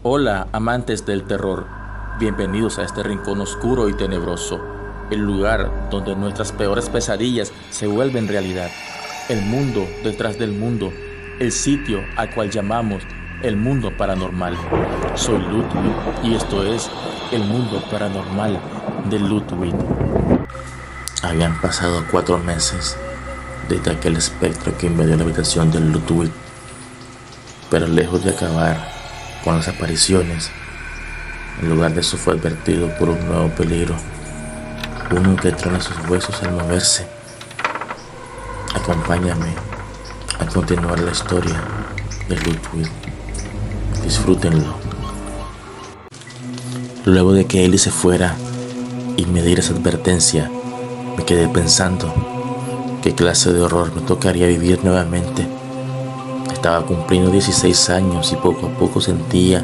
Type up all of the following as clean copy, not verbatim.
Hola, amantes del terror. Bienvenidos a este rincón oscuro y tenebroso, el lugar donde nuestras peores pesadillas se vuelven realidad. El mundo detrás del mundo, el sitio al cual llamamos el mundo paranormal. Soy Ludwig y esto es el mundo paranormal de Ludwig. Habían pasado 4 meses desde aquel espectro que invadió la habitación de Ludwig, pero lejos de acabar con las apariciones, en lugar de eso fue advertido por un nuevo peligro, uno que trona sus huesos al moverse. Acompáñame a continuar la historia de Ludwig. Disfrútenlo. Luego de que Ellie se fuera y me diera esa advertencia, me quedé pensando qué clase de horror me tocaría vivir nuevamente. Estaba cumpliendo 16 años y poco a poco sentía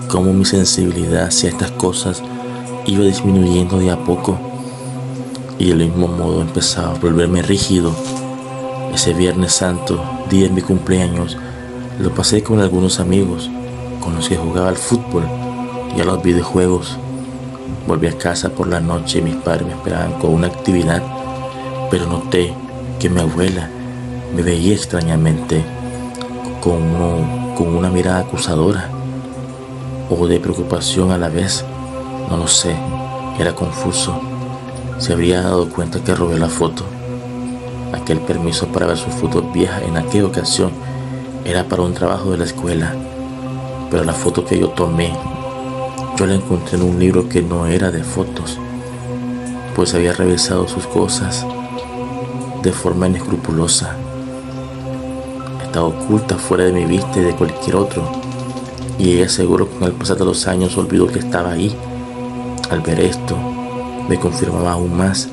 cómo mi sensibilidad hacia estas cosas iba disminuyendo de a poco, y del mismo modo empezaba a volverme rígido. Ese Viernes Santo, día de mi cumpleaños, lo pasé con algunos amigos con los que jugaba al fútbol y a los videojuegos. Volví a casa por la noche y mis padres me esperaban con una actividad, pero noté que mi abuela me veía extrañamente, con una mirada acusadora o de preocupación a la vez. No lo sé, era confuso. Se habría dado cuenta que robé la foto. Aquel permiso para ver sus fotos viejas en aquella ocasión era para un trabajo de la escuela, pero la foto que yo tomé, yo la encontré en un libro que no era de fotos, pues había revisado sus cosas de forma inescrupulosa. Estaba oculta fuera de mi vista y de cualquier otro, y ella seguro con el pasar de los años olvidó que estaba ahí. Al ver esto, me confirmaba aún más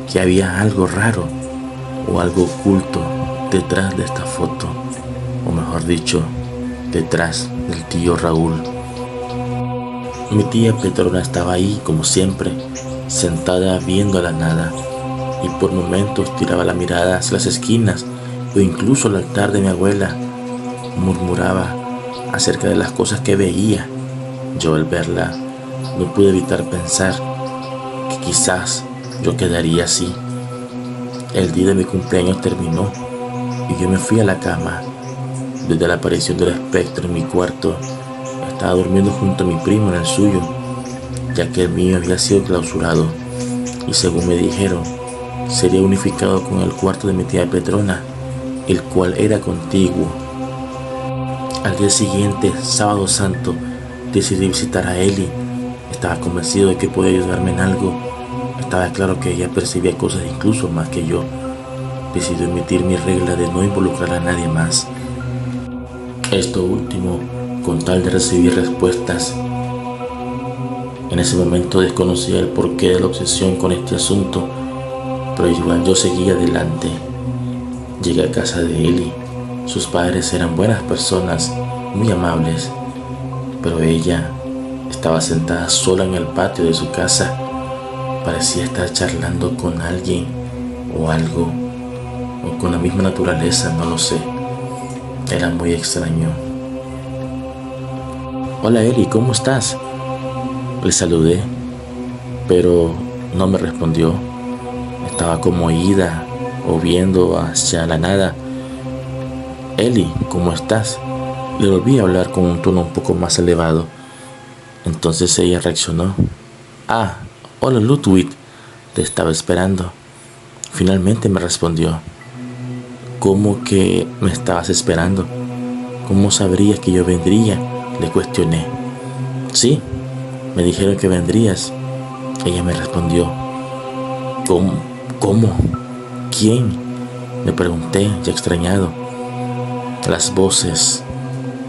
que había algo raro o algo oculto detrás de esta foto, o mejor dicho, detrás del tío Raúl. Mi tía Petrona estaba ahí como siempre, sentada viendo a la nada, y por momentos tiraba la mirada hacia las esquinas o incluso al altar de mi abuela. Murmuraba acerca de las cosas que veía. Yo, al verla, no pude evitar pensar que quizás yo quedaría así. El día de mi cumpleaños terminó y yo me fui a la cama. Desde la aparición del espectro en mi cuarto, estaba durmiendo junto a mi primo en el suyo, ya que el mío había sido clausurado y, según me dijeron, sería unificado con el cuarto de mi tía Petrona, el cual era contiguo. Al día siguiente, Sábado Santo, decidí visitar a Ellie. Estaba convencido de que podía ayudarme en algo. Estaba claro que ella percibía cosas incluso más que yo. Decidí emitir mi regla de no involucrar a nadie más. Esto último, con tal de recibir respuestas. En ese momento desconocía el porqué de la obsesión con este asunto, pero igual yo seguía adelante. Llegué a casa de Ellie. Sus padres eran buenas personas, muy amables, pero ella estaba sentada sola en el patio de su casa. Parecía estar charlando con alguien o algo, o con la misma naturaleza, no lo sé. Era muy extraño. Hola Ellie, ¿cómo estás? Le saludé, pero no me respondió. Estaba como ida o viendo hacia la nada. Ellie, ¿cómo estás? Le volví a hablar con un tono un poco más elevado. Entonces ella reaccionó. Ah, hola Ludwig, te estaba esperando. Finalmente me respondió. ¿Cómo que me estabas esperando? ¿Cómo sabrías que yo vendría? Le cuestioné. Sí, me dijeron que vendrías. Ella me respondió. ¿Cómo? ¿Cómo? ¿Quién? Le pregunté, ya extrañado. Las voces,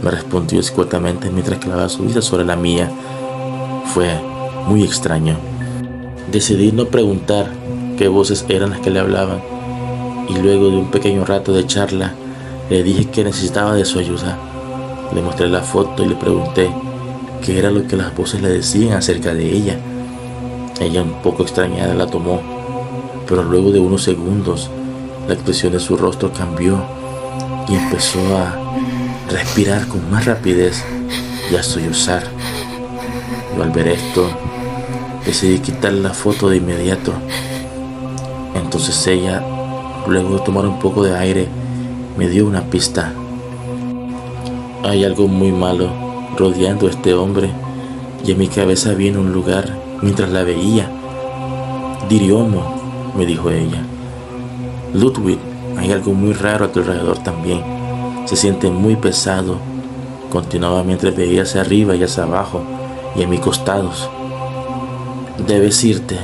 me respondió escuetamente mientras clavaba su vista sobre la mía. Fue muy extraño. Decidí no preguntar qué voces eran las que le hablaban, y luego de un pequeño rato de charla le dije que necesitaba de su ayuda. Le mostré la foto y le pregunté qué era lo que las voces le decían acerca de ella. Ella, un poco extrañada, la tomó, pero luego de unos segundos la expresión de su rostro cambió y empezó a respirar con más rapidez y a sollozar. Yo al ver esto decidí quitar la foto de inmediato. Entonces ella, luego de tomar un poco de aire, me dio una pista. Hay algo muy malo rodeando a este hombre y en mi cabeza vino un lugar mientras la veía. Diriomo, me dijo ella. Ludwig, hay algo muy raro a tu alrededor también. Se siente muy pesado. Continuaba mientras veía hacia arriba y hacia abajo y a mis costados. Debes irte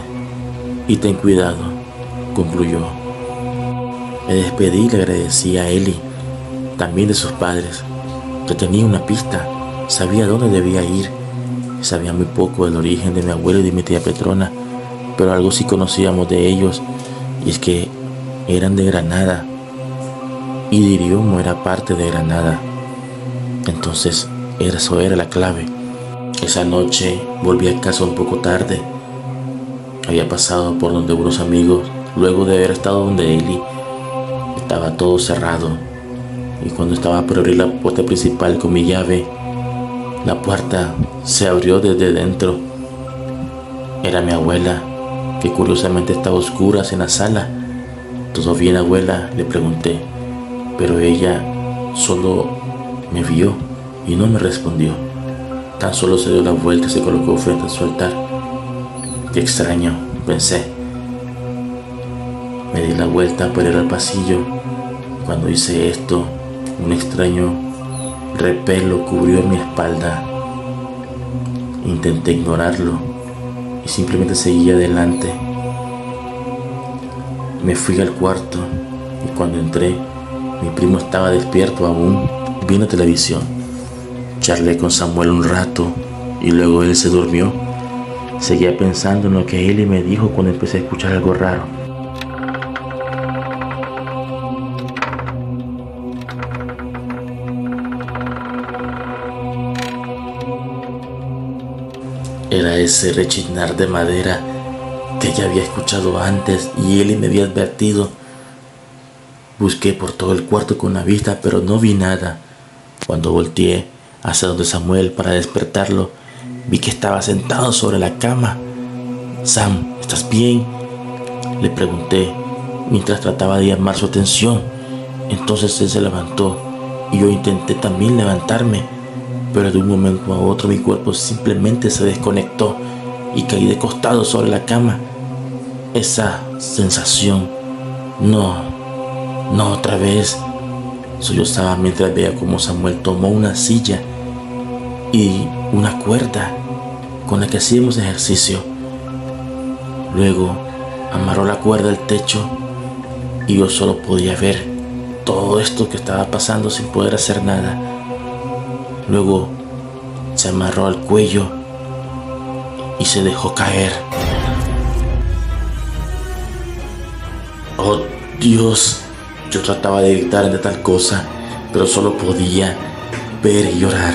y ten cuidado, concluyó. Me despedí y le agradecí a Eli, también de sus padres, que tenía una pista, sabía dónde debía ir. Sabía muy poco del origen de mi abuelo y de mi tía Petrona, pero algo sí conocíamos de ellos, y es que eran de Granada, y Diriomo era parte de Granada. Entonces, eso era la clave. Esa noche volví a casa un poco tarde. Había pasado por donde unos amigos, luego de haber estado donde Eli. Estaba todo cerrado, y cuando estaba por abrir la puerta principal con mi llave, la puerta se abrió desde dentro. Era mi abuela, que curiosamente estaba a oscuras en la sala. ¿Todo bien, abuela?, le pregunté, pero ella solo me vio y no me respondió. Tan solo se dio la vuelta y se colocó frente a su altar. Qué extraño, pensé. Me di la vuelta para ir al pasillo. Cuando hice esto, un extraño repelo cubrió mi espalda. Intenté ignorarlo y simplemente seguí adelante. Me fui al cuarto y cuando entré, mi primo estaba despierto aún, viendo televisión. Charlé con Samuel un rato y luego él se durmió. Seguía pensando en lo que Eli me dijo cuando empecé a escuchar algo raro. Era ese rechinar de madera que ya había escuchado antes y Eli me había advertido. Busqué por todo el cuarto con la vista, pero no vi nada. Cuando volteé hacia donde Samuel para despertarlo, vi que estaba sentado sobre la cama. Sam, ¿estás bien?, le pregunté mientras trataba de llamar su atención. Entonces él se levantó y yo intenté también levantarme, pero de un momento a otro mi cuerpo simplemente se desconectó y caí de costado sobre la cama. Esa sensación, no otra vez. Sollozaba mientras veía cómo Samuel tomó una silla y una cuerda con la que hacíamos ejercicio. Luego amarró la cuerda al techo y yo solo podía ver todo esto que estaba pasando sin poder hacer nada. Luego se amarró al cuello y se dejó caer. Oh Dios, yo trataba de evitar de tal cosa, pero solo podía ver y llorar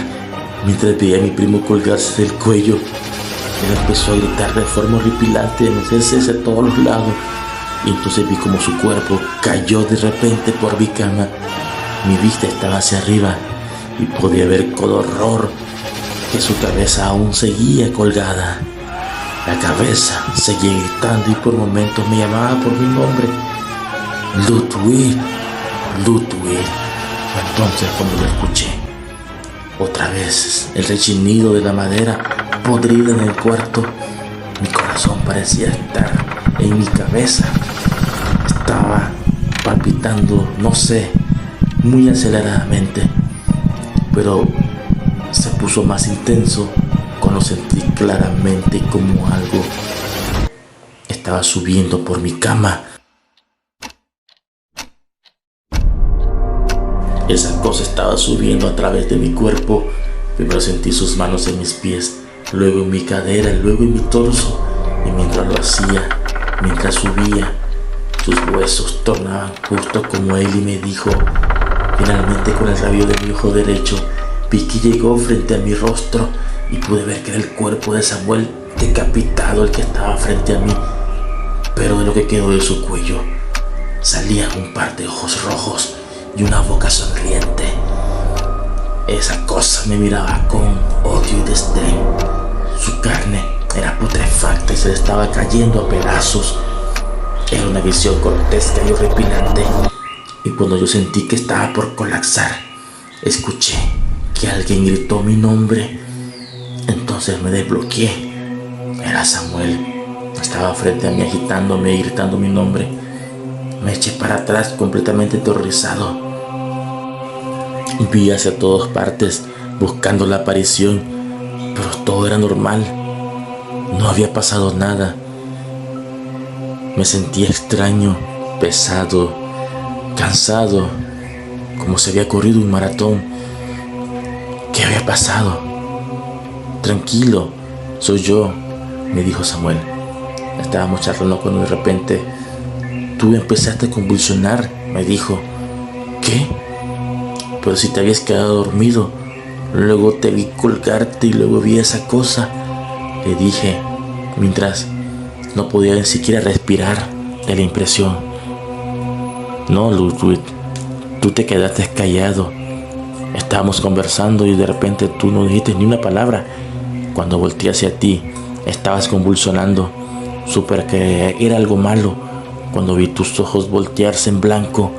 mientras veía a mi primo colgarse del cuello. Él empezó a gritar de forma horripilante, moverse hacia todos los lados, y entonces vi como su cuerpo cayó de repente por mi cama. Mi vista estaba hacia arriba y podía ver con horror que su cabeza aún seguía colgada. La cabeza seguía gritando y por momentos me llamaba por mi nombre. Ludwig. Entonces cuando lo escuché, otra vez el rechinido de la madera podrida en el cuarto, mi corazón parecía estar en mi cabeza. Estaba palpitando, no sé, muy aceleradamente, pero se puso más intenso cuando sentí claramente como algo estaba subiendo por mi cama. Esa cosa estaba subiendo a través de mi cuerpo. Primero sentí sus manos en mis pies, luego en mi cadera, luego en mi torso. Y mientras lo hacía, mientras subía, sus huesos tornaban justo como Eli me dijo. Finalmente, con el rabillo de mi ojo derecho, vi que llegó frente a mi rostro y pude ver que era el cuerpo de Samuel decapitado el que estaba frente a mí. Pero de lo que quedó de su cuello salían un par de ojos rojos y una boca sonriente. Esa cosa me miraba con protesté. Su carne era putrefacta y se le estaba cayendo a pedazos. Era una visión grotesca y horripilante. Y cuando yo sentí que estaba por colapsar, escuché que alguien gritó mi nombre. Entonces me desbloqueé. Era Samuel. Estaba frente a mí agitándome y gritando mi nombre. Me eché para atrás completamente aterrorizado. Vi hacia todas partes buscando la aparición, pero todo era normal. No había pasado nada. Me sentía extraño, pesado, cansado, como si había corrido un maratón. ¿Qué había pasado? Tranquilo, soy yo, me dijo Samuel. Estábamos charlando cuando de repente tú empezaste a convulsionar, me dijo. ¿Qué? Pero si te habías quedado dormido. Luego te vi colgarte y luego vi esa cosa, le dije, mientras no podía ni siquiera respirar de la impresión. No, Ludwig, tú te quedaste callado. Estábamos conversando y de repente tú no dijiste ni una palabra. Cuando volteé hacia ti, estabas convulsionando. Supe que era algo malo cuando vi tus ojos voltearse en blanco,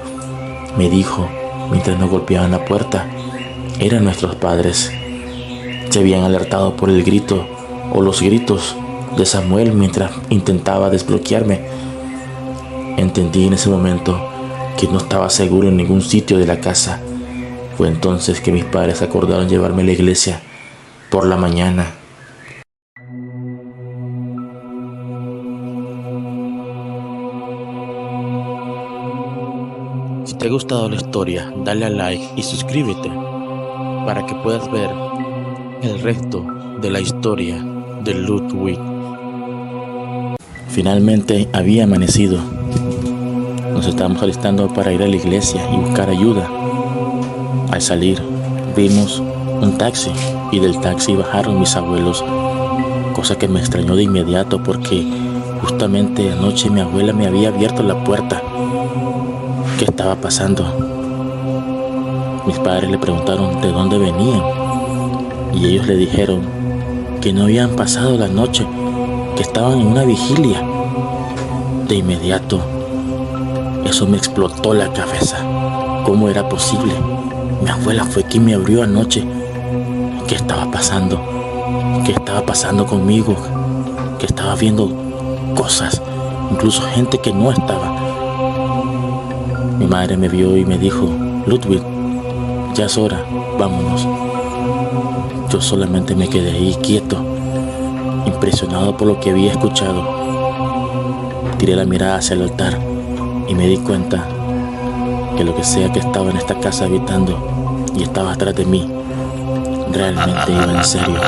me dijo mientras nos golpeaban la puerta. Eran nuestros padres. Se habían alertado por el grito o los gritos de Samuel mientras intentaba desbloquearme. Entendí en ese momento que no estaba seguro en ningún sitio de la casa. Fue entonces que mis padres acordaron llevarme a la iglesia por la mañana. Si te ha gustado la historia, dale a like y suscríbete para que puedas ver el resto de la historia de Ludwig. Finalmente había amanecido. Nos estábamos alistando para ir a la iglesia y buscar ayuda. Al salir, vimos un taxi y del taxi bajaron mis abuelos, cosa que me extrañó de inmediato porque justamente anoche mi abuela me había abierto la puerta. ¿Qué estaba pasando? Mis padres le preguntaron de dónde venían y ellos le dijeron que no habían pasado la noche, que estaban en una vigilia. De inmediato, eso me explotó la cabeza. ¿Cómo era posible? Mi abuela fue quien me abrió anoche. ¿Qué estaba pasando? ¿Qué estaba pasando conmigo? Que estaba viendo cosas, incluso gente que no estaba. Mi madre me vio y me dijo: Ludwig, ya es hora, vámonos. Yo solamente me quedé ahí quieto, impresionado por lo que había escuchado. Tiré la mirada hacia el altar y me di cuenta que lo que sea que estaba en esta casa habitando y estaba atrás de mí, realmente iba en serio.